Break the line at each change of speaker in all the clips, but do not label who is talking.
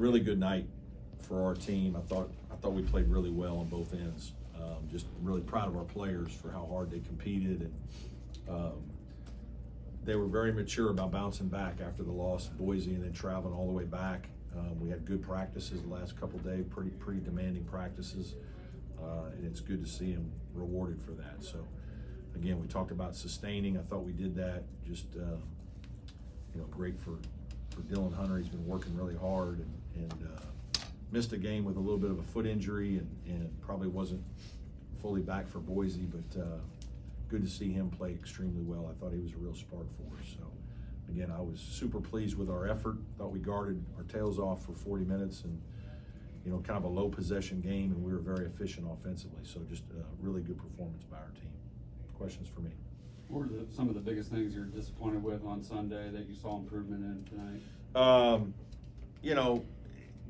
Really good night for our team. I thought we played really well on both ends. Just really proud of our players for how hard they competed, and they were very mature about bouncing back after the loss to Boise and then traveling all the way back. We had good practices the last couple of days, pretty demanding practices, and it's good to see them rewarded for that. So again, we talked about sustaining. I thought we did that. Just great for Dylan Hunter. He's been working really hard and missed a game with a little bit of a foot injury and probably wasn't fully back for Boise, but good to see him play extremely well. I thought he was a real spark for us. So again, I was super pleased with our effort. Thought we guarded our tails off for 40 minutes and kind of a low possession game, and we were very efficient offensively. So just a really good performance by our team. Questions for me?
What were some of the biggest things you're disappointed with on Sunday that you saw improvement in tonight?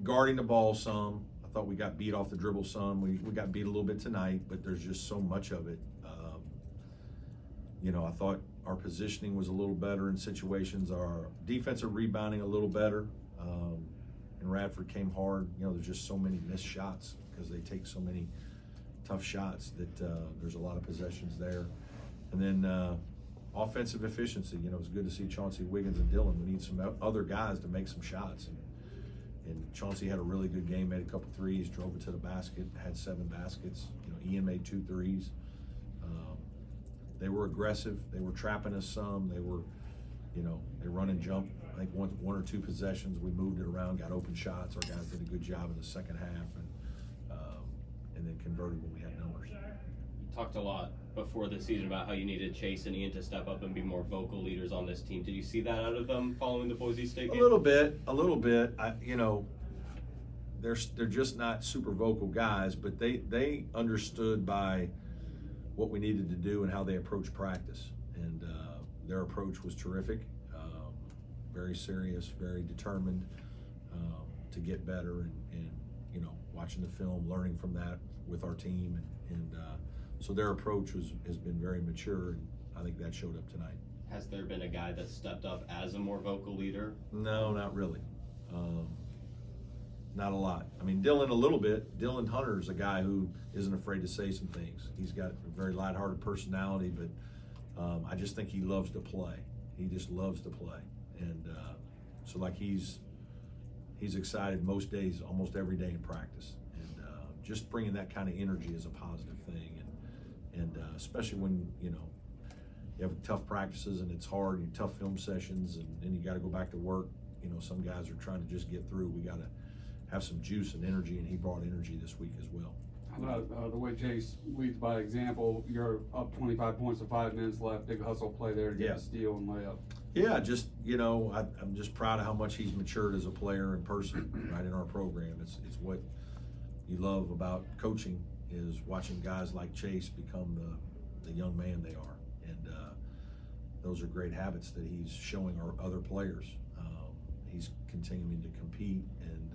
Guarding the ball some. I thought we got beat off the dribble some. We got beat a little bit tonight, but there's just so much of it. I thought our positioning was a little better in situations. Our defensive rebounding a little better. And Radford came hard. There's just so many missed shots because they take so many tough shots that there's a lot of possessions there. And then offensive efficiency. It's good to see Chauncey, Wiggins, and Dylan. We need some other guys to make some shots. And Chauncey had a really good game, made a couple threes, drove it to the basket, had 7 baskets. Ian made 2 threes. They were aggressive. They were trapping us some. They were, they run and jump. I think one or two possessions we moved it around, got open shots. Our guys did a good job in the second half, and then converted when we had numbers.
You talked a lot before the season about how you needed Chase and Ian to step up and be more vocal leaders on this team. Did you see that out of them following the Boise State game?
A little bit. They're just not super vocal guys, but they understood by what we needed to do and how they approach practice, and their approach was terrific. Very serious, very determined to get better, and watching the film, learning from that with our team, and so their approach has been very mature, and I think that showed up tonight.
Has there been a guy that stepped up as a more vocal leader?
No, not really. Not a lot. I mean, Dylan a little bit. Dylan Hunter's a guy who isn't afraid to say some things. He's got a very lighthearted personality, but I just think he loves to play. He just loves to play, and so like he's excited most days, almost every day in practice, and just bringing that kind of energy is a positive thing, and especially when you have tough practices and it's hard, and tough film sessions, and then you got to go back to work. Some guys are trying to just get through. We got to have some juice and energy, and he brought energy this week as well.
How about the way Chase leads by example? You're up 25 points with 5 minutes left. Big hustle play there to get a steal and layup.
Yeah, just I'm just proud of how much he's matured as a player in person, right in our program. It's what you love about coaching is watching guys like Chase become the young man they are, and those are great habits that he's showing our other players. He's continuing to compete, and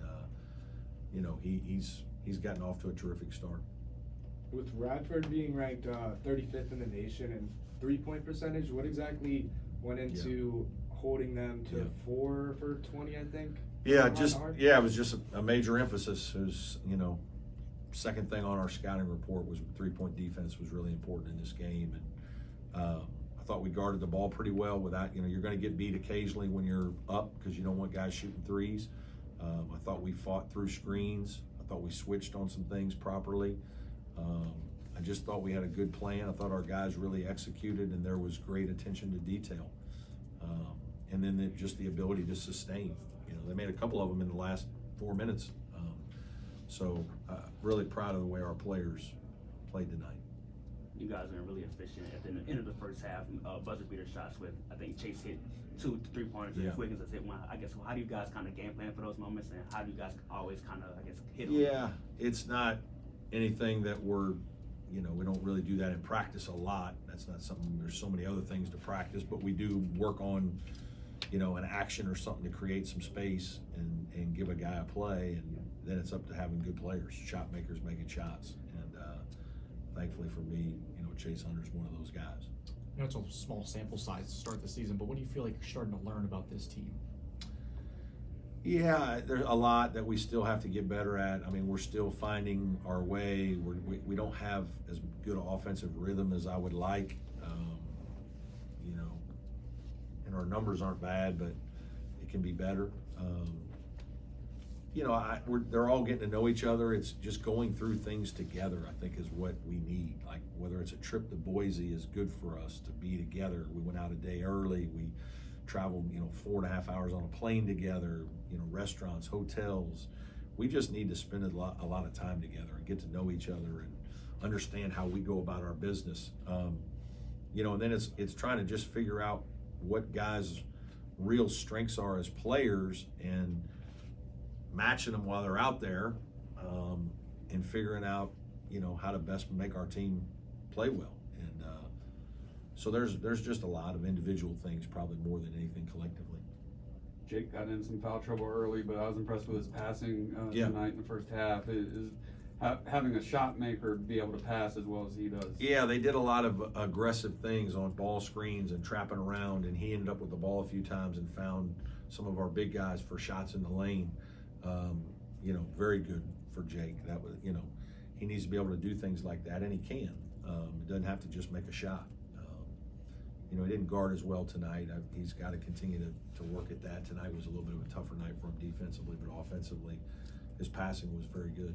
he's gotten off to a terrific start.
With Radford being ranked 35th in the nation in 3-point percentage, what exactly went into holding them to 4 for 20? I think.
Yeah, it was just a major emphasis. It was second thing on our scouting report was 3-point defense was really important in this game, and I thought we guarded the ball pretty well without, you're going to get beat occasionally when you're up because you don't want guys shooting threes. I thought we fought through screens. I thought we switched on some things properly. I just thought we had a good plan. I thought our guys really executed, and there was great attention to detail. And then just the ability to sustain. They made a couple of them in the last 4 minutes. So really proud of the way our players played tonight.
You guys are really efficient at the end of the first half. Buzzer beater shots with, I think Chase hit 2 3-pointers and Wiggins has hit 1. I guess, how do you guys kind of game plan for those moments, and how do you guys always kind of, hit them?
Yeah, it's not anything that we don't really do that in practice a lot. That's not something, there's so many other things to practice, but we do work on, an action or something to create some space and give a guy a play, and then it's up to having good players, shot makers making shots. And thankfully for me, Chase Hunter's one of those guys.
It's a small sample size to start the season, but what do you feel like you're starting to learn about this team?
Yeah, there's a lot that we still have to get better at. I mean, we're still finding our way. We don't have as good an offensive rhythm as I would like. You know, and our numbers aren't bad, but it can be better. You know, they're all getting to know each other. It's just going through things together, I think, is what we need. Like, whether it's a trip to Boise is good for us to be together. We went out a day early. We traveled, 4.5 hours on a plane together, restaurants, hotels. We just need to spend a lot of time together and get to know each other and understand how we go about our business. And then it's trying to just figure out what guys' real strengths are as players and matching them while they're out there, and figuring out, how to best make our team play well. And so there's just a lot of individual things, probably more than anything collectively.
Jake got in some foul trouble early, but I was impressed with his passing tonight in the first half. Is having a shot maker be able to pass as well as he does.
Yeah, they did a lot of aggressive things on ball screens and trapping around, and he ended up with the ball a few times and found some of our big guys for shots in the lane. Very good for Jake. That was, he needs to be able to do things like that, and he can. It doesn't have to just make a shot. He didn't guard as well tonight. He's got to continue to work at that. Tonight was a little bit of a tougher night for him defensively, but offensively, his passing was very good.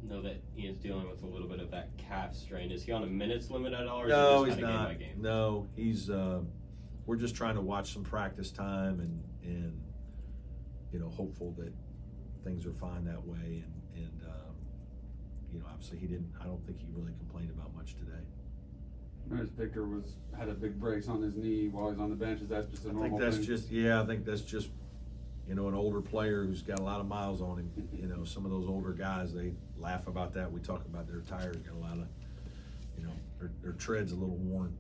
Know that Ian's dealing with a little bit of that calf strain. Is he on a minutes limit at all? Or
No,
is
he's
it just
not.
game by game?
No, he's. We're just trying to watch some practice time and hopeful that things are fine that way. And obviously I don't think he really complained about much today.
Notice Victor had a big brace on his knee while he's on the bench. Is that just a normal
I think
thing?
that's just an older player who's got a lot of miles on him. Some of those older guys, they laugh about that. We talk about their tires got a lot of, their tread's a little worn.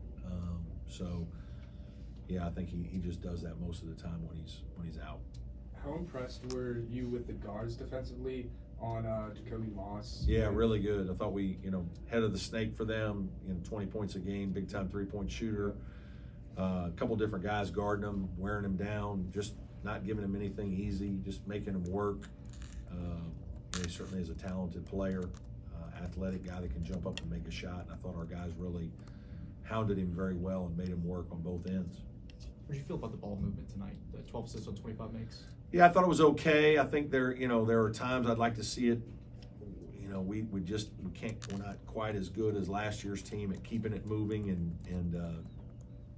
I think he just does that most of the time when he's out.
How impressed were you with the guards defensively on Jacoby Moss?
Yeah, really good. I thought we, head of the snake for them, 20 points a game, big time 3-point shooter. A couple different guys guarding him, wearing him down, just not giving him anything easy, just making him work. He certainly is a talented player, athletic guy that can jump up and make a shot. And I thought our guys really hounded him very well and made him work on both ends.
What did you feel about the ball movement tonight? The 12 assists on 25 makes?
Yeah, I thought it was okay. I think there are times I'd like to see it. We're not quite as good as last year's team at keeping it moving and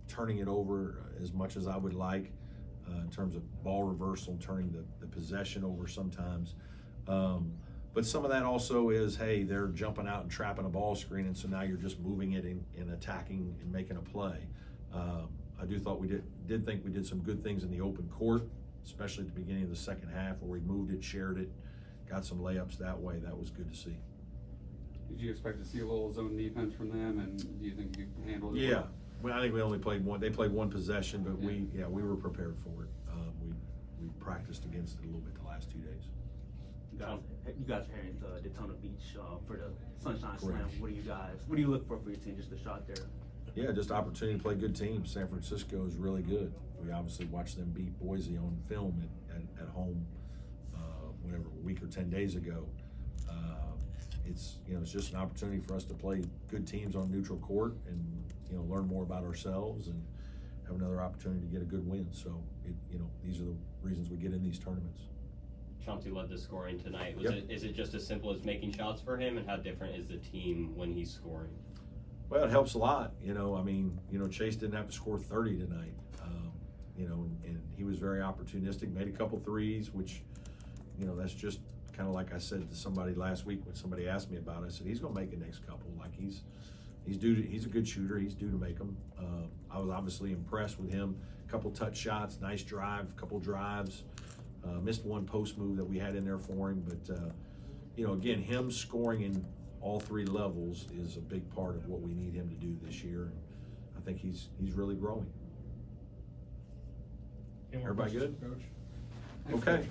turning it over as much as I would like in terms of ball reversal, turning the possession over sometimes. But some of that also is, hey, they're jumping out and trapping a ball screen, and so now you're just moving it and attacking and making a play. I did think we did some good things in the open court, especially at the beginning of the second half where we moved it, shared it, got some layups that way. That was good to see.
Did you expect to see a little zone defense from them, and do you think you handled it?
Yeah, well, I think we only played one. They played one possession, but we were prepared for it. We practiced against it a little bit the last 2 days.
You guys are heading to Daytona Beach for the Sunshine Slam.
Correct.
What do you look for your team? Just a shot there?
Yeah, just opportunity to play good teams. San Francisco is really good. We obviously watched them beat Boise on film at home, a week or 10 days ago. It's just an opportunity for us to play good teams on neutral court and learn more about ourselves and have another opportunity to get a good win. So these are the reasons we get in these tournaments.
Chauncey led the scoring tonight.
Yep.
Is it just as simple as making shots for him, and how different is the team when he's scoring?
Well, it helps a lot. Chase didn't have to score 30 tonight. And he was very opportunistic, made a couple threes, which, that's just kind of like I said to somebody last week when somebody asked me about it. I said, he's going to make the next couple. Like he's a good shooter. He's due to make them. I was obviously impressed with him. A couple touch shots, nice drive, couple drives. Missed one post move that we had in there for him. But, again, him scoring in all three levels is a big part of what we need him to do this year. And I think he's really growing. Everybody good?
Coach?
Okay.